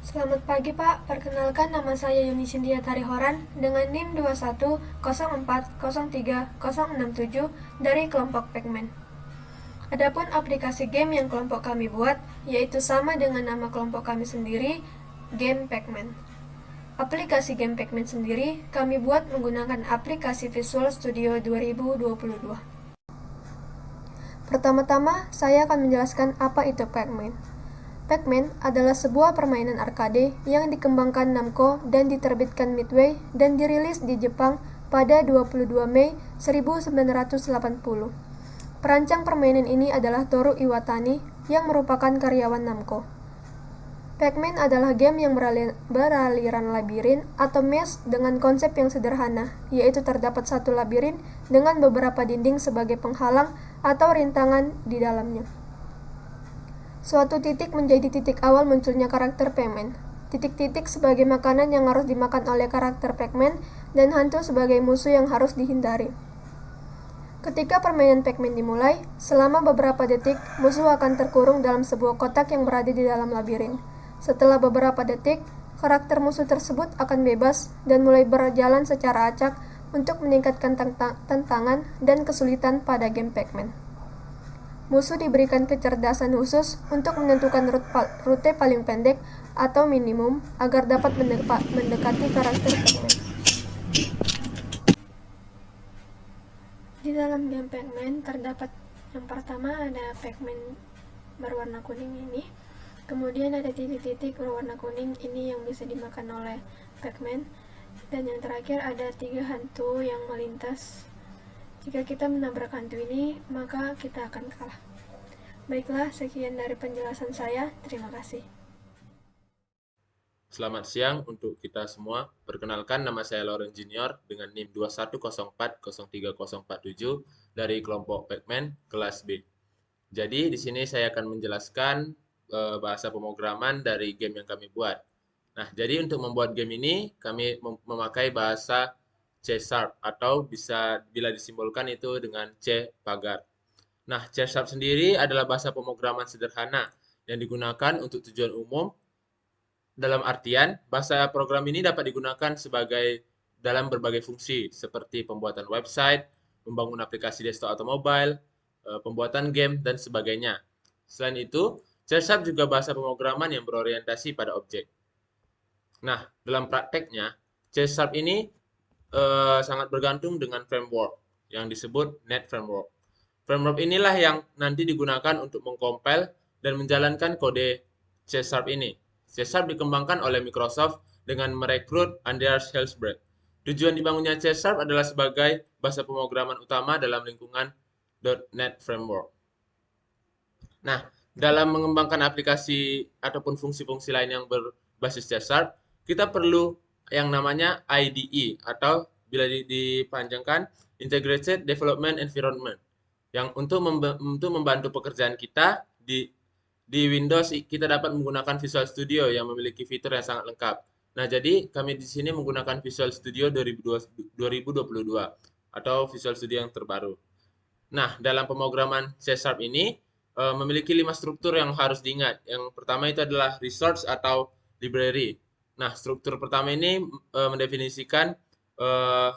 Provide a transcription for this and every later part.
Selamat pagi Pak, perkenalkan nama saya Yuni Cynthia Tarihoran dengan NIM 2104030067 dari kelompok Pacman. Adapun aplikasi game yang kelompok kami buat, yaitu sama dengan nama kelompok kami sendiri, Game Pacman. Aplikasi Game Pacman sendiri kami buat menggunakan aplikasi Visual Studio 2022. Pertama-tama, saya akan menjelaskan apa itu Pacman. Pac-Man adalah sebuah permainan arcade yang dikembangkan Namco dan diterbitkan Midway dan dirilis di Jepang pada 22 Mei 1980. Perancang permainan ini adalah Toru Iwatani yang merupakan karyawan Namco. Pac-Man adalah game yang beraliran labirin atau maze dengan konsep yang sederhana, yaitu terdapat satu labirin dengan beberapa dinding sebagai penghalang atau rintangan di dalamnya. Suatu titik menjadi titik awal munculnya karakter Pac-Man. Titik-titik sebagai makanan yang harus dimakan oleh karakter Pac-Man dan hantu sebagai musuh yang harus dihindari. Ketika permainan Pac-Man dimulai, selama beberapa detik, musuh akan terkurung dalam sebuah kotak yang berada di dalam labirin. Setelah beberapa detik, karakter musuh tersebut akan bebas dan mulai berjalan secara acak untuk meningkatkan tantangan dan kesulitan pada game Pac-Man. Musuh diberikan kecerdasan khusus untuk menentukan rute paling pendek atau minimum agar dapat mendekati karakter Pac-Man. Di dalam game Pac-Man terdapat yang pertama ada Pac-Man berwarna kuning ini, kemudian ada titik-titik berwarna kuning ini yang bisa dimakan oleh Pac-Man, dan yang terakhir ada 3 hantu yang melintas. Jika kita menabrak hantu ini, maka kita akan kalah. Baiklah, sekian dari penjelasan saya. Terima kasih. Selamat siang untuk kita semua. Perkenalkan, nama saya Lauren Junior dengan NIM 2104030047 dari kelompok Pacman kelas B. Jadi di sini saya akan menjelaskan bahasa pemrograman dari game yang kami buat. Nah, jadi untuk membuat game ini kami memakai bahasa C# atau bisa bila disimbolkan itu dengan C pagar. Nah, C# sendiri adalah bahasa pemrograman sederhana yang digunakan untuk tujuan umum. Dalam artian, bahasa program ini dapat digunakan sebagai dalam berbagai fungsi seperti pembuatan website, membangun aplikasi desktop atau mobile, pembuatan game, dan sebagainya. Selain itu, C# juga bahasa pemrograman yang berorientasi pada objek. Nah, dalam prakteknya, C# ini sangat bergantung dengan framework yang disebut Net Framework. Framework inilah yang nanti digunakan untuk mengcompile dan menjalankan kode C# ini. C# dikembangkan oleh Microsoft dengan merekrut Anders Hillsberg. Tujuan dibangunnya C# adalah sebagai bahasa pemrograman utama dalam lingkungan .NET Framework. Nah, dalam mengembangkan aplikasi ataupun fungsi-fungsi lain yang berbasis C#, kita perlu yang namanya IDE atau bila dipanjangkan Integrated Development Environment yang untuk membantu pekerjaan kita di Windows kita dapat menggunakan Visual Studio yang memiliki fitur yang sangat lengkap. Nah, jadi kami di sini menggunakan Visual Studio 2022 atau Visual Studio yang terbaru. Nah, dalam pemrograman C# ini memiliki 5 struktur yang harus diingat. Yang pertama itu adalah resource atau library. Nah, struktur pertama ini mendefinisikan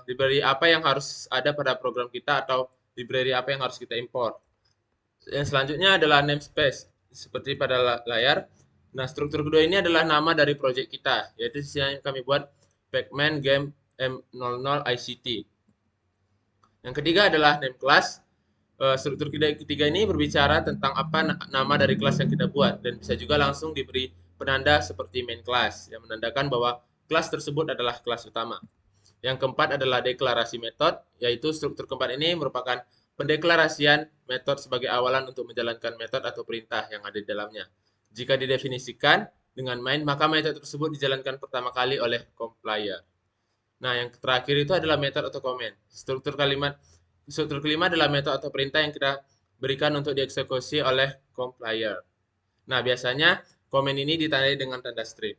library apa yang harus ada pada program kita atau library apa yang harus kita import. Yang selanjutnya adalah namespace, seperti pada layar. Nah, struktur kedua ini adalah nama dari project kita, yaitu yang kami buat Pacman Game M00 ICT. Yang ketiga adalah name class. Struktur ketiga ini berbicara tentang apa nama dari kelas yang kita buat dan bisa juga langsung diberi penanda seperti main class yang menandakan bahwa kelas tersebut adalah kelas utama. Yang keempat adalah deklarasi metode, yaitu struktur keempat ini merupakan pendeklarasian metode sebagai awalan untuk menjalankan metode atau perintah yang ada di dalamnya. Jika didefinisikan dengan main, maka metode tersebut dijalankan pertama kali oleh compiler. Nah, yang terakhir itu adalah metode atau komen. Struktur kelima adalah metode atau perintah yang kita berikan untuk dieksekusi oleh compiler. Nah, biasanya komen ini ditandai dengan tanda strip.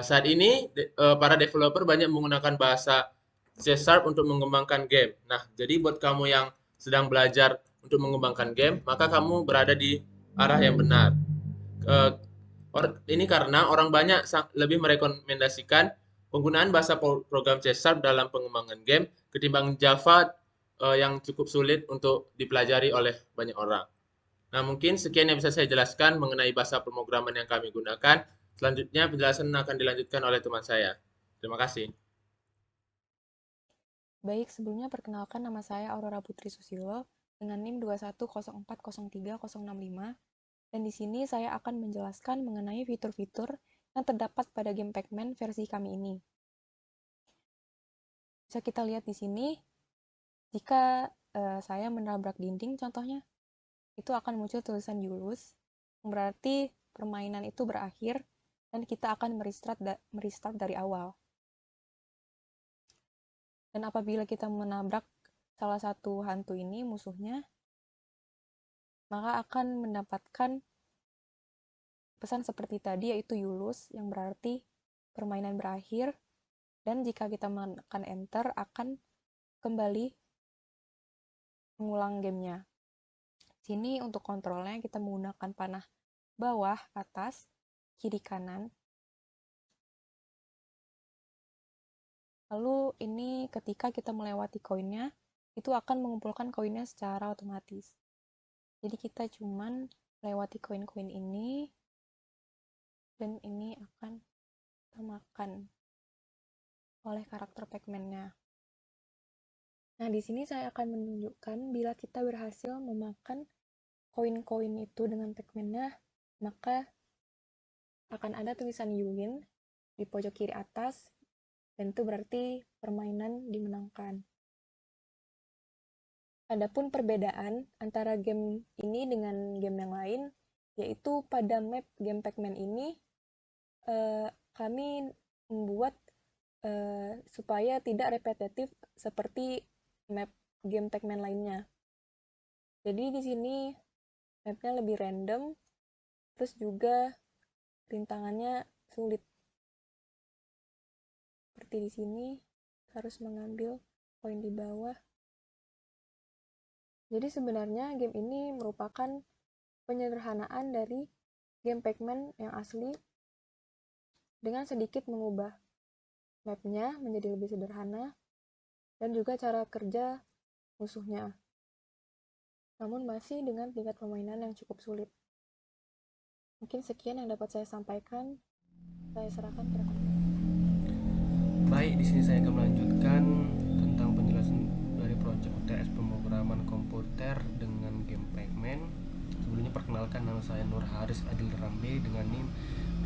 Saat ini para developer banyak menggunakan bahasa C# untuk mengembangkan game. Nah, jadi buat kamu yang sedang belajar untuk mengembangkan game, maka kamu berada di arah yang benar. Ini karena orang banyak lebih merekomendasikan penggunaan bahasa program C# dalam pengembangan game ketimbang Java yang cukup sulit untuk dipelajari oleh banyak orang. Nah, mungkin sekian yang bisa saya jelaskan mengenai bahasa pemrograman yang kami gunakan. Selanjutnya penjelasan akan dilanjutkan oleh teman saya. Terima kasih. Baik, sebelumnya perkenalkan nama saya Aurora Putri Susilo dengan NIM 210403065 dan di sini saya akan menjelaskan mengenai fitur-fitur yang terdapat pada game Pac-Man versi kami ini. Bisa kita lihat di sini, jika saya menabrak dinding contohnya, itu akan muncul tulisan you lose, yang berarti permainan itu berakhir dan kita akan merestart dari awal. Dan apabila kita menabrak salah satu hantu ini, musuhnya, maka akan mendapatkan pesan seperti tadi, yaitu you lose, yang berarti permainan berakhir, dan jika kita menekan enter, akan kembali mengulang gamenya. Sini untuk kontrolnya kita menggunakan panah bawah, atas, kiri, kanan. Lalu ini ketika kita melewati koinnya, itu akan mengumpulkan koinnya secara otomatis. Jadi kita cuman melewati koin-koin ini, dan ini akan termakan oleh karakter Pac-Man-nya. Nah, di sini saya akan menunjukkan bila kita berhasil memakan koin-koin itu dengan Pac-Man-nya, maka akan ada tulisan you win di pojok kiri atas, dan itu berarti permainan dimenangkan. Adapun perbedaan antara game ini dengan game yang lain, yaitu pada map game Pac-Man ini, kami membuat supaya tidak repetitif seperti map game Pac-Man lainnya. Jadi di sini mapnya lebih random, terus juga rintangannya sulit. Seperti di sini harus mengambil poin di bawah. Jadi sebenarnya game ini merupakan penyederhanaan dari game Pac-Man yang asli dengan sedikit mengubah mapnya menjadi lebih sederhana dan juga cara kerja musuhnya. Namun masih dengan tingkat permainan yang cukup sulit. Mungkin sekian yang dapat saya sampaikan. Saya serahkan ke rekan. Baik, di sini saya akan melanjutkan tentang penjelasan dari proyek UTS pemrograman komputer dengan game Pac-Man. Sebelumnya perkenalkan, nama saya Nur Haris Adil Rambe dengan NIM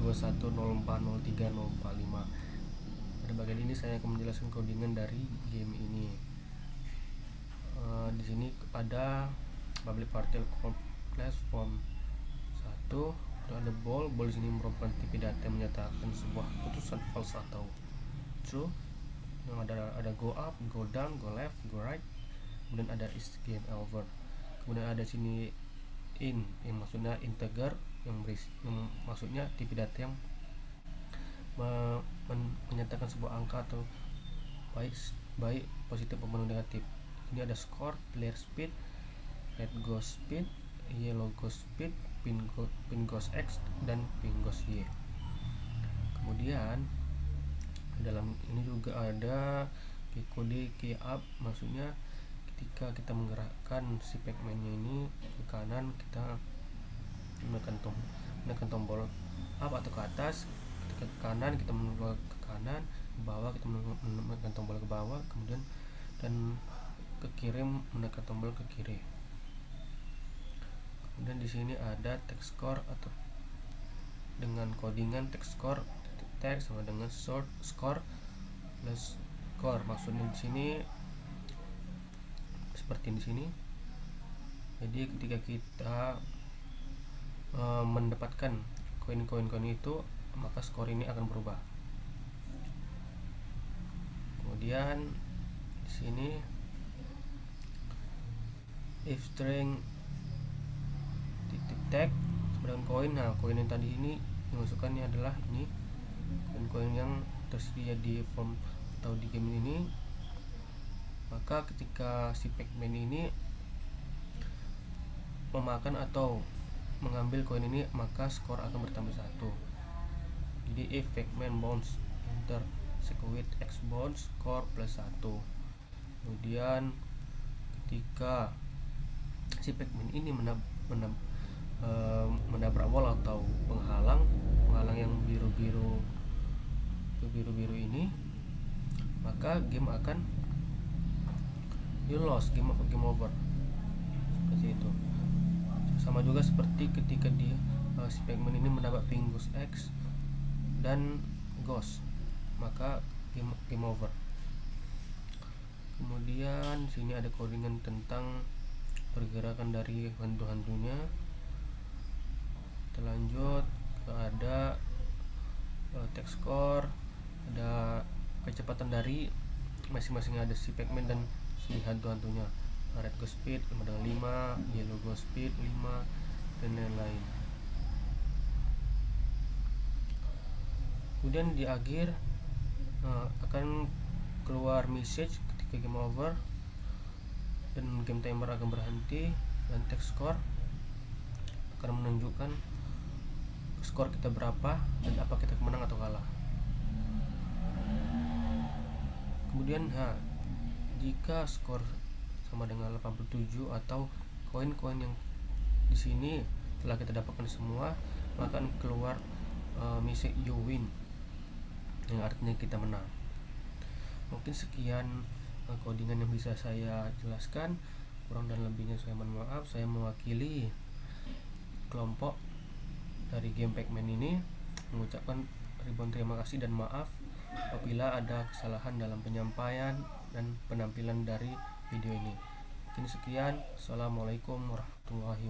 210403045. Pada bagian ini saya akan menjelaskan codingan dari game ini. Di sini ada public partial class form 1, ada ball di sini merupakan tipe data yang menyatakan sebuah putusan false atau true. Yang ada go up, go down, go left, go right. Kemudian ada is game over. Kemudian ada sini in, yang maksudnya integer, yang maksudnya tipe data yang menyatakan sebuah angka atau baik positif maupun negatif. Ini ada score, player speed, red goes speed, yellow goes speed, pin goes X, dan pin goes Y. Kemudian dalam ini juga ada kode key up, maksudnya ketika kita menggerakkan si Pac-Man-nya ini ke kanan, kita menekan tombol up atau ke atas. Ketika ke kanan kita menekan ke kanan, ke bawah kita menekan tombol ke bawah, kemudian dan ke kiri menekan tombol ke kiri. Kemudian di sini ada text score atau dengan codingan text score text sama dengan short score plus score. Maksudnya di sini seperti di sini. Jadi ketika kita mendapatkan koin-koin itu, maka skor ini akan berubah. Kemudian di sini if string titik tag dengan koin. Nah, koin yang tadi ini dimasukkannya adalah ini koin-koin yang tersedia di form atau di game ini. Maka ketika si Pac-Man ini memakan atau mengambil koin ini maka skor akan bertambah 1. Jadi if Pac-Man bounce intersect with X bounce, skor plus 1. Kemudian ketika si Pac-Man ini menabrak wall atau penghalang yang biru-biru ini, maka game akan you lost, game over, seperti itu. Sama juga seperti ketika dia si Pac-Man ini menabrak Pingus X dan Ghost, maka game over. Kemudian sini ada codingan tentang pergerakan dari hantu-hantunya. Kita lanjut ke ada text score, ada kecepatan dari masing-masing, ada si Pac-Man dan si hantu-hantunya. Red Ghost Speed 5, Yellow Ghost Speed 5, dan lain-lain. Kemudian di akhir akan keluar message ketika game over dan game timer akan berhenti, dan text score akan menunjukkan skor kita berapa dan apa kita menang atau kalah. Kemudian jika skor sama dengan 87 atau koin-koin yang di sini telah kita dapatkan semua, maka akan keluar message you win, yang artinya kita menang. Mungkin sekian codingan yang bisa saya jelaskan, kurang dan lebihnya saya mohon maaf. Saya mewakili kelompok dari game Pac-Man ini mengucapkan ribuan terima kasih dan maaf apabila ada kesalahan dalam penyampaian dan penampilan dari video ini. Mungkin sekian. Assalamualaikum warahmatullahi wabarakatuh.